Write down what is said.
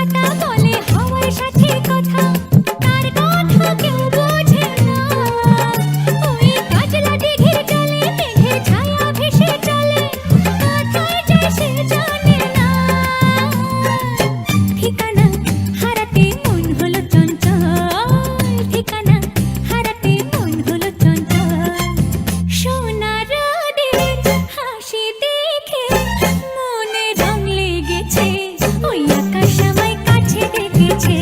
পাতা বলে হাওয়ার সাথে কথা, তার কথা কেউ বোঝে না। ওই কাজলা দিঘির জলে মেঘের ছায়া ভেসে চলে, কোথায় যায় সে জানে না। ঠিকানা হারাতে মন হলো চঞ্চল, ঠিকানা হারাতে মন হলো চঞ্চল। সোনা রোদের হাসি দেখে মনে রং লেগেছে, ওই আকাশ আমায় কাছে ডেকেছে।